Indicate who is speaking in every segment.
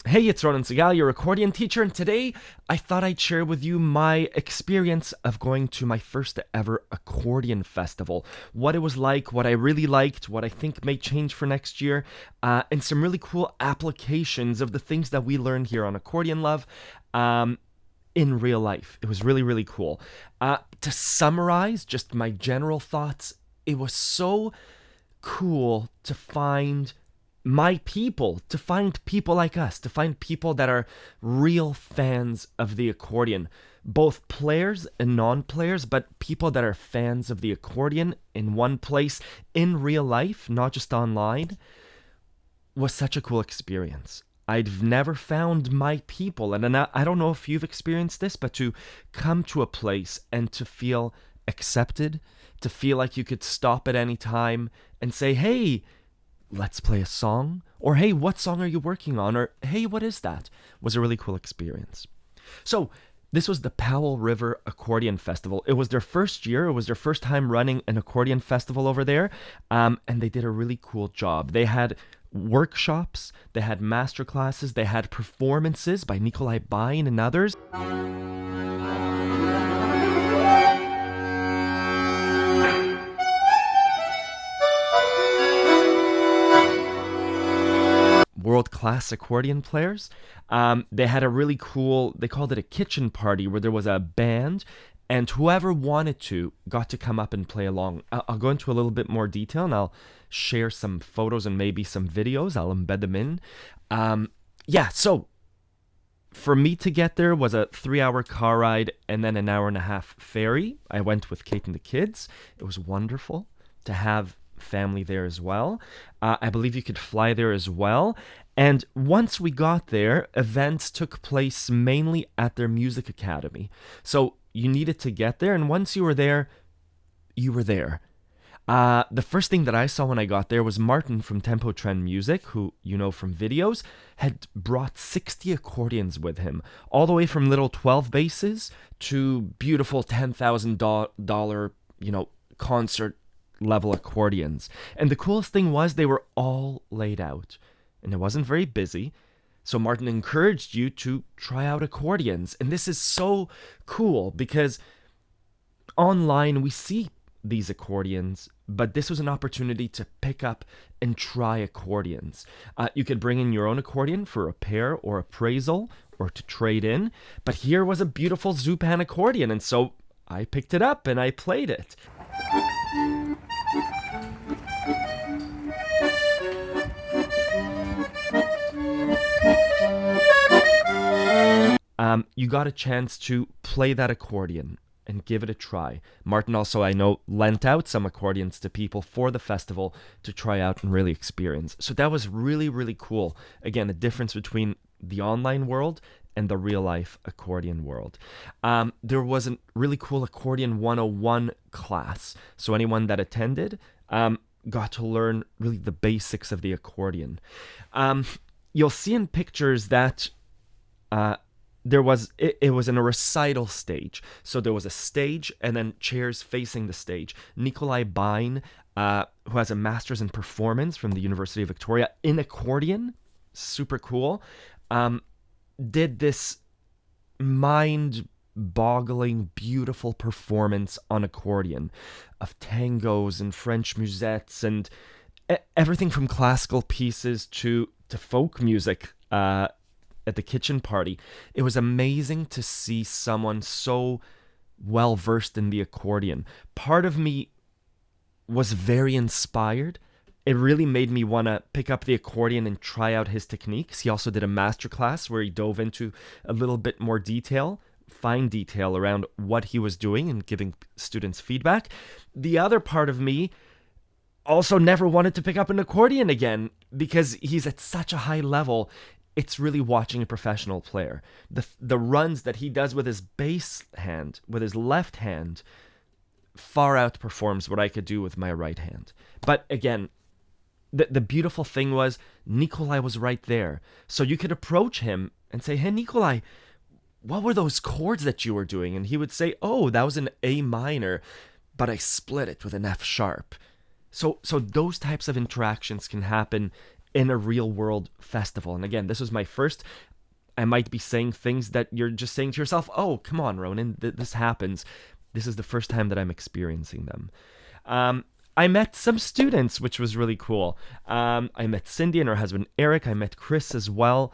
Speaker 1: Hey, it's Ronan Segal, your accordion teacher, and today I thought I'd share with you my experience of going to my first ever accordion festival. What it was like, what I really liked, what I think may change for next year, and some really cool applications of the things that we learned here on Accordion Love in real life. It was really, really cool. To summarize just my general thoughts, it was so cool to find to find people like us, to find people that are real fans of the accordion, both players and non-players, but people that are fans of the accordion in one place, in real life, not just online, was such a cool experience. I've never found my people, and I don't know if you've experienced this, but to come to a place and to feel accepted, to feel like you could stop at any time and say, hey, let's play a song, or hey, what song are you working on, or hey, what is that, was a really cool experience. So this was the Powell River Accordion Festival. It was their first year. It was their first time running an accordion festival over there, and they did a really cool job. They had workshops, they had master classes, they had performances by Nikolai Bain and others. World-class accordion players. They had a really cool, they called it a kitchen party, where there was a band and whoever wanted to got to come up and play along. I'll go into a little bit more detail and I'll share some photos and maybe some videos. I'll embed them in. So for me to get there was a 3-hour car ride and then an hour and a half ferry. I went with Kate and the kids. It was wonderful to have family there as well. I believe you could fly there as well. And once we got there, events took place mainly at their music academy. So you needed to get there, and once you were there, you were there. The first thing that I saw when I got there was Martin from Tempo Trend Music, who you know from videos, had brought 60 accordions with him, all the way from little 12 basses to beautiful $10,000, concert level accordions. And the coolest thing was they were all laid out and it wasn't very busy. So Martin encouraged you to try out accordions. And this is so cool because online we see these accordions, but this was an opportunity to pick up and try accordions. You could bring in your own accordion for repair or appraisal or to trade in. But here was a beautiful Zupan accordion. And so I picked it up and I played it. You got a chance to play that accordion and give it a try. Martin also, I know, lent out some accordions to people for the festival to try out and really experience. So that was really, really cool. Again, a difference between the online world and the real life accordion world. There was a really cool Accordion 101 class. So anyone that attended got to learn really the basics of the accordion. You'll see in pictures that it was in a recital stage. So there was a stage and then chairs facing the stage. Nikolai Bain, who has a master's in performance from the University of Victoria in accordion, super cool, did this mind-boggling, beautiful performance on accordion of tangos and French musettes and everything from classical pieces to folk music at the kitchen party. It was amazing to see someone so well versed in the accordion. Part of me was very inspired. It really made me want to pick up the accordion and try out his techniques. He also did a masterclass where he dove into a little bit more fine detail around what he was doing and giving students feedback. The other part of me also never wanted to pick up an accordion again because he's at such a high level. It's really watching a professional player. The runs that he does with his bass hand, with his left hand, far outperforms what I could do with my right hand. But again, the beautiful thing was Nikolai was right there. So you could approach him and say, hey, Nikolai, what were those chords that you were doing? And he would say, oh, that was an A minor, but I split it with an F sharp. So those types of interactions can happen in a real world festival. And again, this was my first. I might be saying things that you're just saying to yourself, oh, come on, Ronan, this happens. This is the first time that I'm experiencing them. I met some students, which was really cool. I met Cindy and her husband, Eric. I met Chris as well.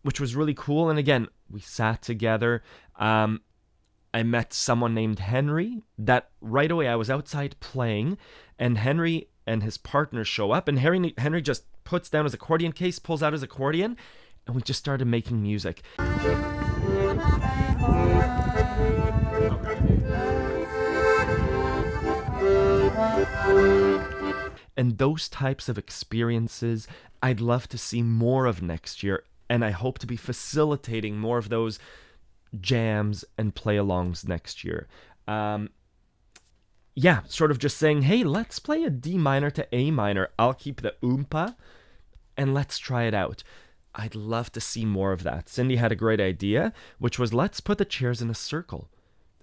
Speaker 1: Which was really cool. And again, we sat together. I met someone named Henry that right away I was outside playing, and Henry and his partner show up, and Henry just puts down his accordion case, pulls out his accordion, and we just started making music. And those types of experiences I'd love to see more of next year, and I hope to be facilitating more of those jams and play-alongs next year. Sort of just saying, hey, let's play a D minor to A minor. I'll keep the oompa, and let's try it out. I'd love to see more of that. Cindy had a great idea, which was let's put the chairs in a circle,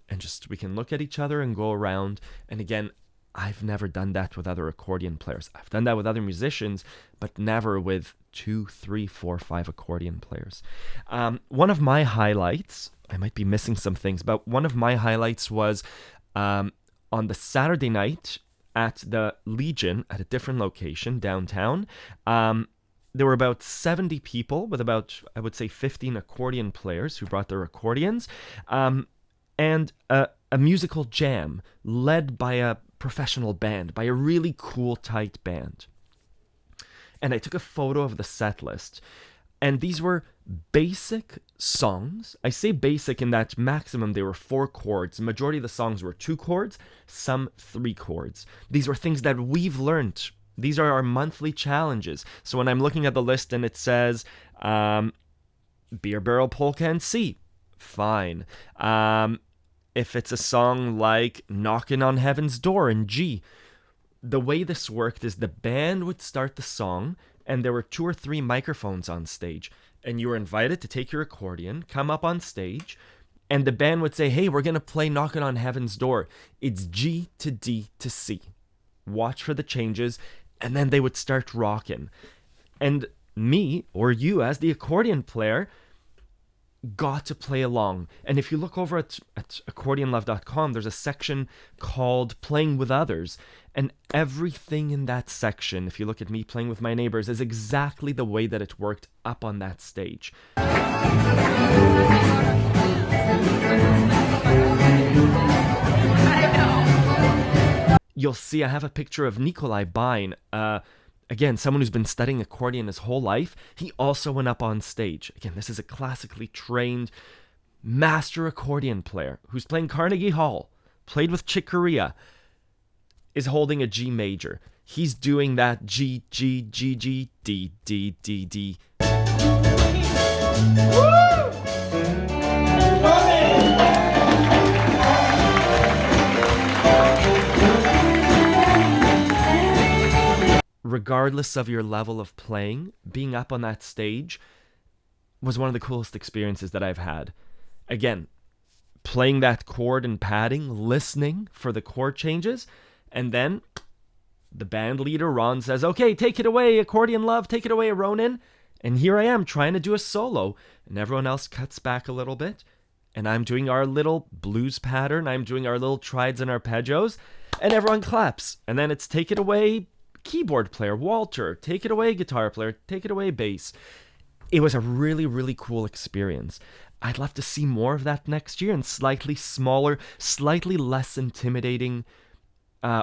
Speaker 1: and just we can look at each other and go around. And again, I've never done that with other accordion players. I've done that with other musicians, but never with 2, 3, 4, 5 accordion players. One of my highlights, I might be missing some things, but one of my highlights was on the Saturday night at the Legion at a different location downtown. There were about 70 people with about, I would say, 15 accordion players who brought their accordions, and a musical jam led by a professional band, by a really cool, tight band. And I took a photo of the set list, and these were basic songs. I say basic in that maximum they were 4 chords. The majority of the songs were 2 chords, some 3 chords. These were things that we've learned. These are our monthly challenges. So when I'm looking at the list and it says Beer Barrel Polka in C, fine. If it's a song like Knockin' on Heaven's Door in G, the way this worked is the band would start the song, and there were 2 or 3 microphones on stage, and you were invited to take your accordion, come up on stage, and the band would say, hey, we're going to play Knockin' on Heaven's Door. It's G to D to C. Watch for the changes, and then they would start rocking. And me, or you as the accordion player, got to play along. And if you look over at accordionlove.com, there's a section called Playing with Others, and everything in that section, if you look at me playing with my neighbors, is exactly the way that it worked up on that stage. You'll see I have a picture of Nikolai Bine, again, someone who's been studying accordion his whole life. He also went up on stage. Again, this is a classically trained master accordion player who's playing Carnegie Hall, played with Chick Corea, is holding a G major. He's doing that G, G, G, G, D, D, D, D. Regardless of your level of playing, being up on that stage was one of the coolest experiences that I've had. Again, playing that chord and padding, listening for the chord changes, and then the band leader, Ron, says, okay, take it away, Accordion Love, take it away, Ronan. And here I am trying to do a solo, and everyone else cuts back a little bit, and I'm doing our little blues pattern, I'm doing our little triads and arpeggios, and everyone claps. And then it's take it away, keyboard player, Walter, take it away, guitar player, take it away, bass. It was a really, really cool experience. I'd love to see more of that next year in slightly smaller, slightly less intimidating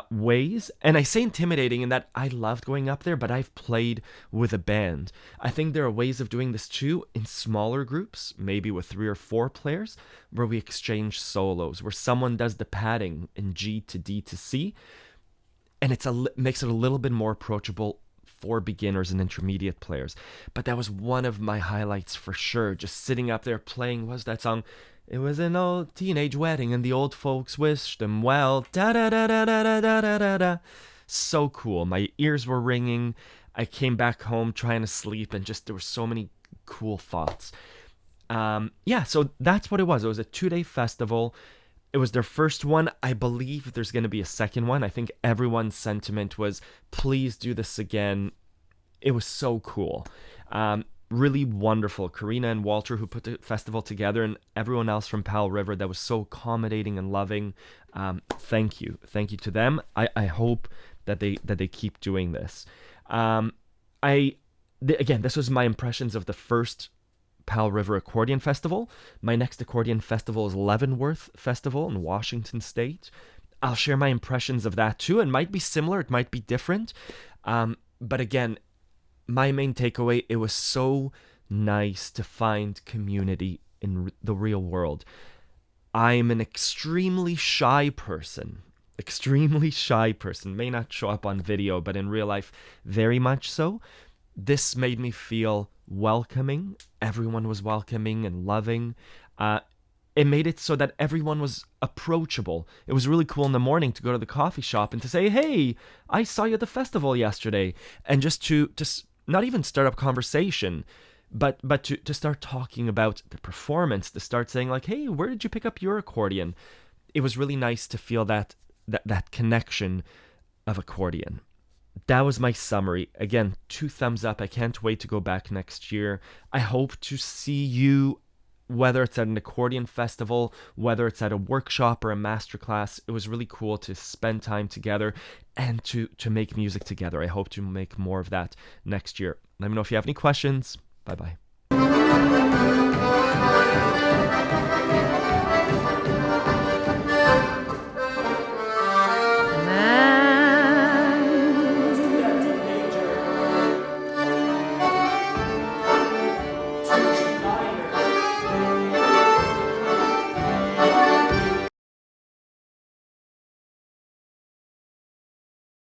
Speaker 1: ways. And I say intimidating in that I loved going up there, but I've played with a band. I think there are ways of doing this too in smaller groups, maybe with 3 or 4 players, where we exchange solos, where someone does the padding in G to D to C, and makes it a little bit more approachable for beginners and intermediate players. But that was one of my highlights for sure. Just sitting up there playing, what was that song? It was an old teenage wedding and the old folks wished them well. Da da da da da da da da da da. So cool. My ears were ringing. I came back home trying to sleep and just there were so many cool thoughts. Yeah, so that's what it was. It was a 2-day festival. It was their first one. I believe there's going to be a second one. I think everyone's sentiment was, please do this again. It was so cool. Really wonderful. Karina and Walter, who put the festival together, and everyone else from Powell River that was so accommodating and loving. Thank you. Thank you to them. I hope that they keep doing this. Again, this was my impressions of the first Powell River Accordion Festival. My next accordion festival is Leavenworth Festival in Washington State. I'll share my impressions of that too. It might be similar, it might be different. But again, my main takeaway, it was so nice to find community in the real world. I'm an extremely shy person. May not show up on video, but in real life, very much so. This made me feel welcoming. Everyone was welcoming and loving. It made it so that everyone was approachable. It was really cool in the morning to go to the coffee shop and to say, hey, I saw you at the festival yesterday. And just to not even start up conversation, but to start talking about the performance, to start saying like, hey, where did you pick up your accordion? It was really nice to feel that connection of accordion. That was my summary. Again, 2 thumbs up. I can't wait to go back next year. I hope to see you, whether it's at an accordion festival, whether it's at a workshop or a masterclass. It was really cool to spend time together and to make music together. I hope to make more of that next year. Let me know if you have any questions. Bye-bye.